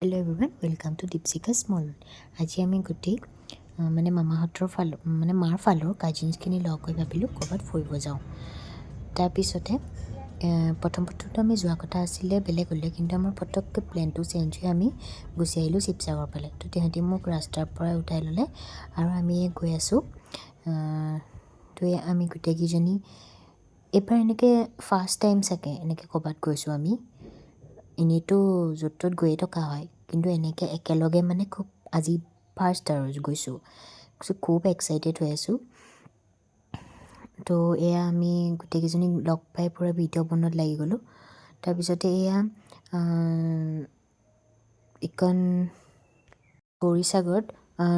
Hello everyone, welcome to Deepsika Small World. আজি আমি গোটেই মামাহঁতৰ মাৰ ফালৰ কাজিনছখিনি লগ হৈ ভাবিলোঁ ক'ৰবাত ফুৰিব যাওঁ। তাৰপিছতে প্ৰথমতে আমি যোৱা কথা আছিলে বেলেগলৈ, কিন্তু আমাৰ পটককৈ প্লেনটো চেঞ্জ হৈ আমি গুচি আহিলোঁ শিৱসাগৰ ফালে। তো তেহেঁতি মোক ৰাস্তাৰ পৰা উঠাই ল'লে আৰু আমি গৈ আছোঁ। তো আমি গোটেইকেইজনী এইবাৰ এনেকৈ ফাৰ্ষ্ট টাইম চাগে এনেকৈ ক'ৰবাত গৈছোঁ আমি। এনেইতো য'ত ত'ত গৈয়ে থকা হয়, কিন্তু এনেকৈ একেলগে খুব আজি ফাৰ্ষ্ট আৰু গৈছোঁ। খুব এক্সাইটেড হৈ আছোঁ। তো এয়া আমি গোটেইকেইজনী লগ পাই পূৰা ভিডিঅ' বনোৱাত লাগি গ'লোঁ। তাৰপিছতে এয়া ইকণ গৌৰীসাগৰত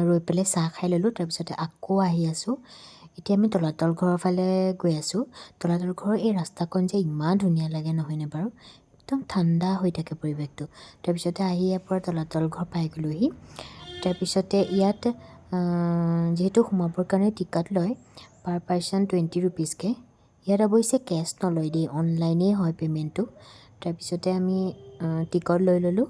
ৰৈ পেলাই চাহ খাই ল'লোঁ। তাৰপিছতে আকৌ আহি আছোঁ। এতিয়া আমি তলাতল ঘৰৰ ফালে গৈ আছোঁ। তলাতল ঘৰৰ এই ৰাস্তাকণ যে ইমান ধুনীয়া লাগে নহয়নে বাৰু, একদম ঠাণ্ডা হৈ থাকে পৰিৱেশটো। তাৰপিছতে আহি ইয়াৰ পৰা তলাতল ঘৰ পাই গ'লোহি। তাৰপিছতে ইয়াত যিহেতু সোমাবৰ কাৰণে টিকট লয় পাৰ পাৰ্চন 20 rupeesকৈ। ইয়াত অৱশ্যে কেছ নলয় দেই, অনলাইনেই হয় পে'মেণ্টটো। তাৰপিছতে আমি টিকট লৈ ল'লোঁ।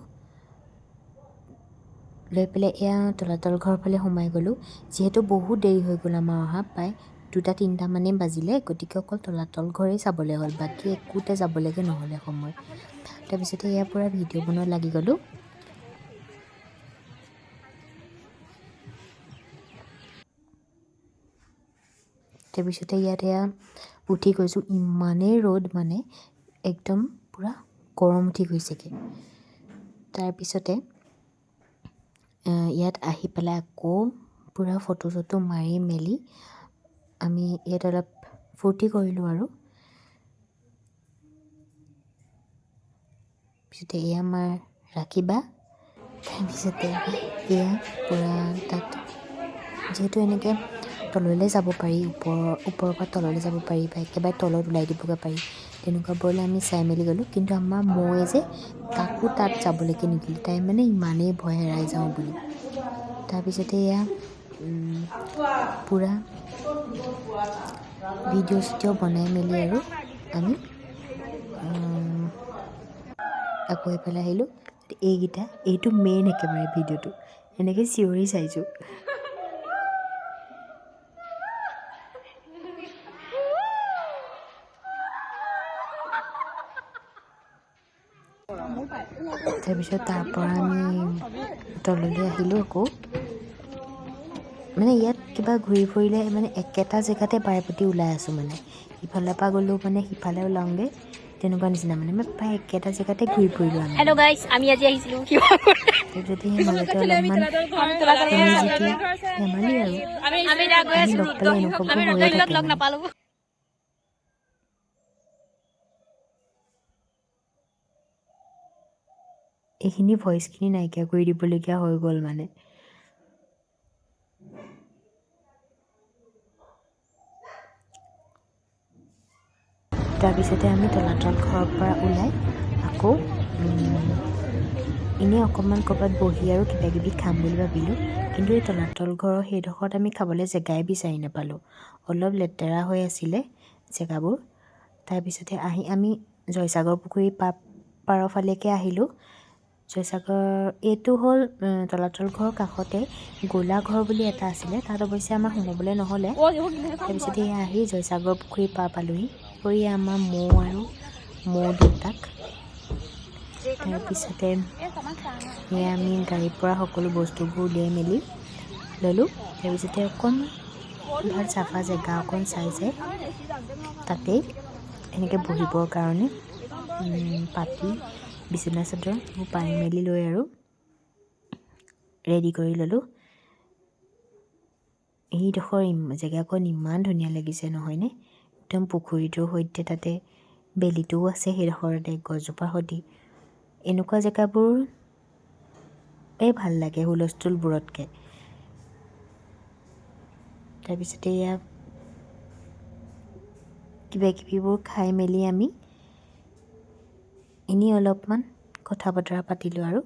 লৈ পেলাই এয়া তলাতল ঘৰৰ ফালে সোমাই গ'লোঁ। যিহেতু বহুত দেৰি হৈ গ'ল আমাৰ অহা, প্ৰায় 2-3 মানেই বাজিলে, গতিকে অকল তলাতল ঘৰেই চাবলৈ হ'ল, বাকী একোতে যাবলৈকে নহ'লে সময়। তাৰপিছতে ইয়াৰ পৰা ভিডিঅ' বনোৱাত লাগি গ'লোঁ। তাৰপিছতে ইয়াত এয়া উঠি গৈছোঁ। ইমানেই ৰ'দ একদম পূৰা গৰম উঠি গৈছেগৈ। তাৰপিছতে ইয়াত আহি পেলাই আকৌ পূৰা ফটো চটো মাৰি মেলি আমি ইয়াত অলপ ফূৰ্তি কৰিলোঁ আৰু। তাৰপিছতে এয়া আমাৰ ৰাখিবা। তাৰপিছতে এয়া পূৰা তাত যিহেতু এনেকৈ তললৈ যাব পাৰি, ওপৰৰ পৰা তললৈ যাব পাৰি বা একেবাৰে তলত ওলাই দিবগৈ পাৰি, তেনেকুৱাবোৰলৈ আমি চাই মেলি গ'লোঁ। কিন্তু আমাৰ ময়ে যে কাকো তাত যাবলৈকে নিদিলে, তাই ইমানেই ভয় হেৰাই যাওঁ বুলি। তাৰপিছতে এয়া পূৰা ভিডিঅ' চিডিঅ' বনাই মেলি আৰু আমি আকৌ এইফালে আহিলোঁ। এইটো মেইন একেবাৰে ভিডিঅ'টো এনেকৈ চিঞৰি চাইছোঁ। তাৰপিছত তাৰপৰা আমি তললৈ আহিলোঁ আকৌ। ইয়াত কিবা ঘূৰি ফুৰিলে একেটা জেগাতে বাৰে প্ৰতি ওলাই আছোঁ। ইফালৰ পৰা গ'লোঁ সিফালে ওলাওঁগৈ, তেনেকুৱা নিচিনা প্ৰায় একেটা জেগাতে ঘূৰি ফুৰিলোঁ আমি। হেল্ল' গাইছ, আমি আজি আহিছিলোঁ তাৰপিছতে সেই মাজতে অলপমান ধেমালি আৰু আমি লগ পালে এনেকুৱাবোৰ হৈয়ে থাকে। এইখিনি ভইচখিনি নাইকিয়া কৰি দিবলগীয়া হৈ গ'ল তাৰপিছতে আমি তলাতল ঘৰৰ পৰা ওলাই আকৌ এনেই অকণমান ক'ৰবাত বহি আৰু কিবাকিবি খাম বুলি ভাবিলোঁ। কিন্তু এই তলাতল ঘৰৰ সেইডোখৰত আমি খাবলৈ জেগাই বিচাৰি নাপালোঁ, অলপ লেতেৰা হৈ আছিলে জেগাবোৰ। তাৰপিছতে আহি আমি জয়সাগৰ পুখুৰী পাৰৰ ফালেকে আহিলোঁ। জয়সাগৰ এইটো হ'ল তলাতল ঘৰৰ কাষতে গোলাঘৰ বুলি এটা আছিলে, তাত অৱশ্যে আমাৰ সোমাবলৈ নহ'লে। তাৰপিছতে আহি জয়সাগৰ পুখুৰী পাৰ পালোঁহি। আমাৰ মৌ আৰু মৌ দেউতাক। তাৰপিছতে এয়া আমি গাড়ীৰ পৰা সকলো বস্তুবোৰ উলিয়াই মেলি ল'লোঁ। তাৰপিছতে অকণমান ভাল চাফা জেগা অকণ চাই তাতেই এনেকৈ বহিবৰ কাৰণে পাতি বিচনা চাদৰ এইবোৰ পাৰি মেলি লৈ আৰু ৰেডি কৰি ল'লোঁ। এইডোখৰ জেগাকণ ইমান ধুনীয়া লাগিছে নহয়নে, একদম পুখুৰীটোৰ সৈতে তাতে বেলিটোও আছে সেইডোখৰতে গছজোপাৰ সৈতে। এনেকুৱা জেগাবোৰ ভাল লাগে হুলস্থুলবোৰতকৈ। তাৰপিছতে এয়া কিবাকিবিবোৰ খাই মেলি আমি এনেই অলপমান কথা বতৰা পাতিলোঁ আৰু।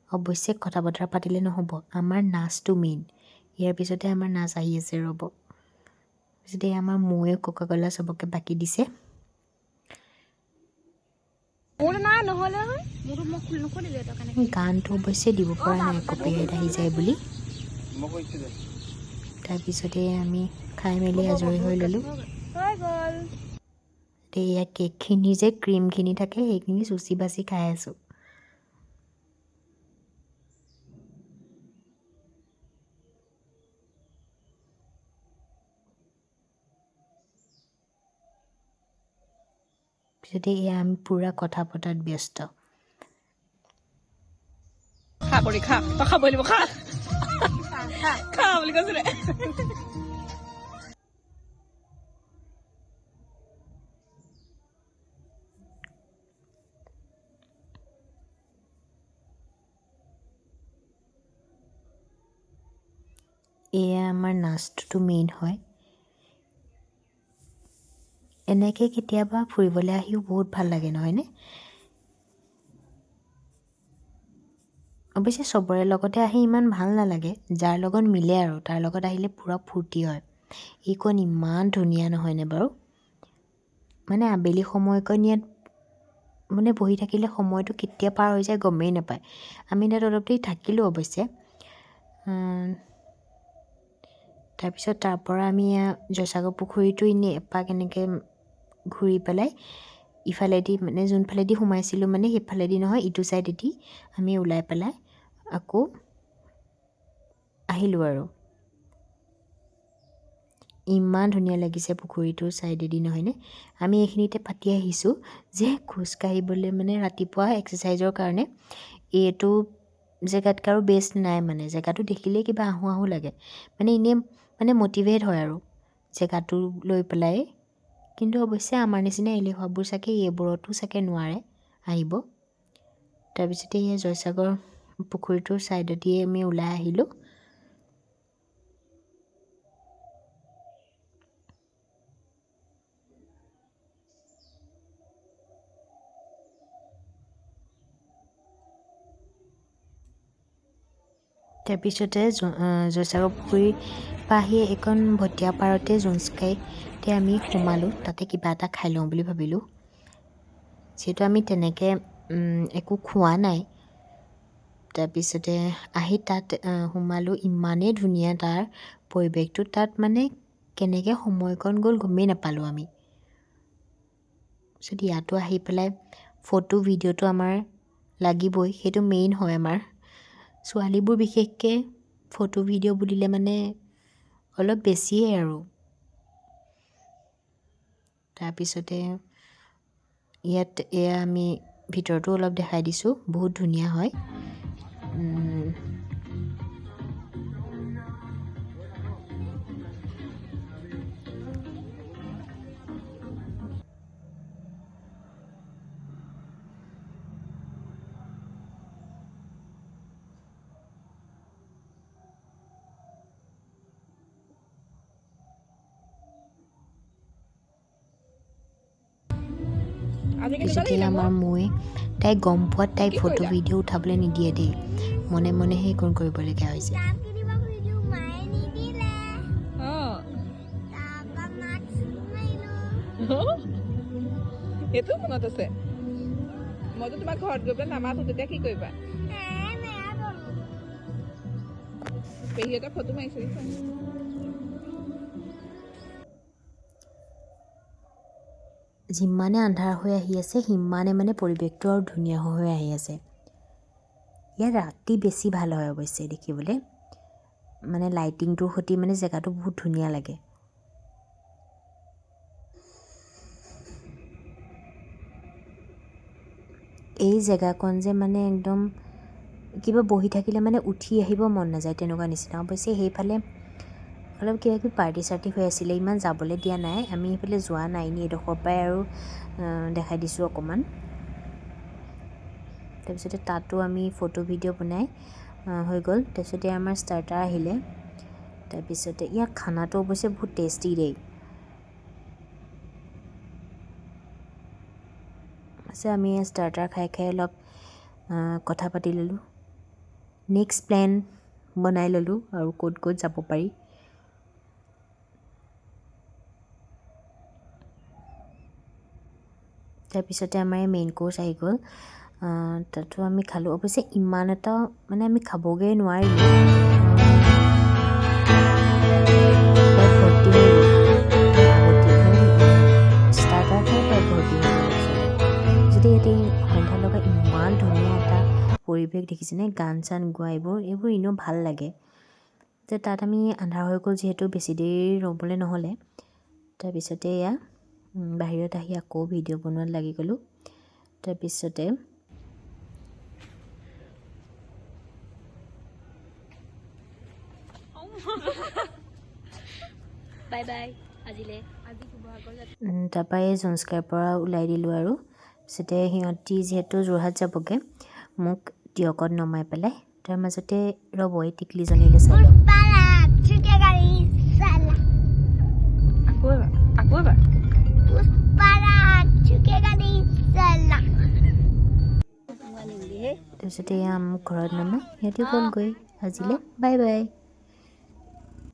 অৱশ্যে কথা বতৰা পাতিলে নহ'ব, আমাৰ নাচটো মেইন। ইয়াৰ পিছতে আমাৰ নাচ আহি আছে, ৰ'ব। তাৰপিছতে আমাৰ মৌৱে কোকা ক'লা চবকে বাকি দিছে। গানটো অৱশ্যে দিব পৰা নাই কপিৰাইট আহি যায় বুলি তাৰপিছতে আমি খাই মেলি আজৰি হৈ ল'লোঁ এয়া কেকখিনি যে ক্ৰীমখিনি থাকে সেইখিনি চুচি বাচি খাই আছোঁ পিছতে এয়া আমি পূৰা কথা পতাত ব্যস্ত খা কৰি খা তই খাবই লাগিব খা খা বুলি কৈছিলে এয়া আমাৰ নাচটোতো মেইন হয় এনেকৈ কেতিয়াবা ফুৰিবলৈ আহিও বহুত ভাল লাগে নহয়নে অৱশ্যে চবৰে লগতে আহি ইমান ভাল নালাগে যাৰ লগত মিলে আৰু তাৰ লগত আহিলে পূৰা ফূৰ্তি হয় এইকণ ইমান ধুনীয়া নহয়নে বাৰু মানে আবেলি সময়কণ ইয়াত মানে বহি থাকিলে সময়টো কেতিয়া পাৰ হৈ যায় গমেই নাপায় আমি তাত অলপ দেৰি থাকিলোঁ অৱশ্যে তাৰপিছত তাৰপৰা আমি জয়সাগৰ পুখুৰীটো এনেই এপাক এনেকৈ ঘূৰি পেলাই ইফালেদি মানে যোনফালেদি সোমাইছিলোঁ মানে সেইফালেদি নহয় ইটো ছাইডেদি আমি ওলাই পেলাই আকৌ আহিলোঁ আৰু ইমান ধুনীয়া লাগিছে পুখুৰীটোৰ ছাইডেদি নহয়নে আমি এইখিনিতে পাতি আহিছোঁ যে খোজকাঢ়িবলৈ মানে ৰাতিপুৱা এক্সাৰচাইজৰ কাৰণে এইটো জেগাতকৈ আৰু বেষ্ট নাই মানে জেগাটো দেখিলেই কিবা আহোঁ আহোঁ লাগে মানে এনেই মানে মটিভেট হয় আৰু জেগাটো লৈ পেলাই কিন্তু অৱশ্যে আমাৰ নিচিনা এলেহুৱাবোৰ চাগে এইবোৰতো চাগে নোৱাৰে আহিব তাৰপিছতে এই জয়সাগৰ পুখুৰীটোৰ ছাইডেদি আমি ওলাই আহিলোঁ তাৰপিছতে জয়সাগৰ পুখুৰীৰ পৰা আহি এইকণ ভটীয়া পাৰতে জোনস্কাইতে আমি সোমালোঁ তাতে কিবা এটা খাই লওঁ বুলি ভাবিলোঁ যিহেতু আমি তেনেকৈ একো খোৱা নাই তাৰপিছতে আহি তাত সোমালোঁ ইমানেই ধুনীয়া তাৰ পৰিৱেশটো তাত মানে কেনেকৈ সময়কণ গ'ল গমেই নাপালোঁ আমি তাৰপিছত ইয়াতো আহি পেলাই ফটো ভিডিঅ'টো আমাৰ লাগিবই সেইটো মেইন হয় আমাৰ ছোৱালীবোৰ বিশেষকৈ ফটো ভিডিঅ' বুলিলে মানে অলপ বেছিয়ে আৰু তাৰপিছতে ইয়াত এয়া আমি ভিতৰতো অলপ দেখাই দিছোঁ বহুত ধুনীয়া হয় পিছতে আমাৰ মৈ তাই গম পোৱাত তাইক ফটো ভিডিঅ' উঠাবলৈ নিদিয়ে দেই মনে মনে সেইকণ কৰিবলগীয়া হৈছে সেইটো মনত আছে মইতো তোমাক ঘৰত গৈ পেলাই নামাতো তেতিয়া কি কৰিবা পেহীহঁতে ফটো মাৰিছে যিমানে আন্ধাৰ হৈ আহি আছে সিমানে মানে পৰিৱেশটো আৰু ধুনীয়া হৈ আহি আছে ইয়াত ৰাতি বেছি ভাল হয় অৱশ্যে দেখিবলৈ মানে লাইটিংটোৰ সৈতে মানে জেগাটো বহুত ধুনীয়া লাগে এই জেগাকণ যে মানে একদম কিবা বহি থাকিলে মানে উঠি আহিব মন নাযায় তেনেকুৱা নিচিনা অৱশ্যে সেইফালে অলপ কিবা কিবি পাৰ্টি চাৰ্টি হৈ আছিলে ইমান যাবলৈ দিয়া নাই আমি সেইফালে যোৱা নাই নি এডোখৰ পৰাই আৰু দেখাই দিছোঁ অকণমান তাৰপিছতে তাতো আমি ফটো ভিডিঅ' বনাই হৈ গ'ল তাৰপিছতে আমাৰ ষ্টাৰ্টাৰ আহিলে তাৰপিছতে ইয়াৰ খানাটো অৱশ্যে বহুত টেষ্টি দেই আছে আমি ষ্টাৰ্টাৰ খাই খাই অলপ কথা পাতি ল'লোঁ নেক্সট প্লেন বনাই ল'লোঁ আৰু ক'ত ক'ত যাব পাৰি তাৰপিছতে আমাৰ এই মেইন কোৰ্চ আহি গ'ল তাতো আমি খালোঁ অৱশ্যে ইমান এটা মানে আমি খাবগৈ নোৱাৰিলোঁ ষ্টাৰ্টাৰ খাই প্ৰায় ভৰ্তি হৈ গ'ল যদি ইয়াতে সন্ধ্যা লগা ইমান ধুনীয়া এটা পৰিৱেশ দেখিছেনে গান চান গোৱা এইবোৰ এনেও ভাল লাগে যে তাত আমি আন্ধাৰ হৈ গ'ল যিহেতু বেছি দেৰি ৰ'বলৈ নহ'লে তাৰপিছতে এয়া বাহিৰত আহি আকৌ ভিডিঅ' বনোৱাত লাগি গ'লোঁ তাৰপিছতে বাই বাই আজিলে আজি তাৰপৰা এই জনস্কাৰ পৰা ওলাই দিলোঁ আৰু তাৰপিছতে সিহঁতি যিহেতু যোৰহাট যাবগৈ মোক টিয়কত নমাই পেলাই তাৰ মাজতে ৰ'ব এই টিকলিজনীলৈ চাই লওঁ আকৌ এবাৰ তাৰপিছতে এয়া মোক ঘৰত নমাই সিহঁতি গ'লগৈ আজিলৈ বাই বাই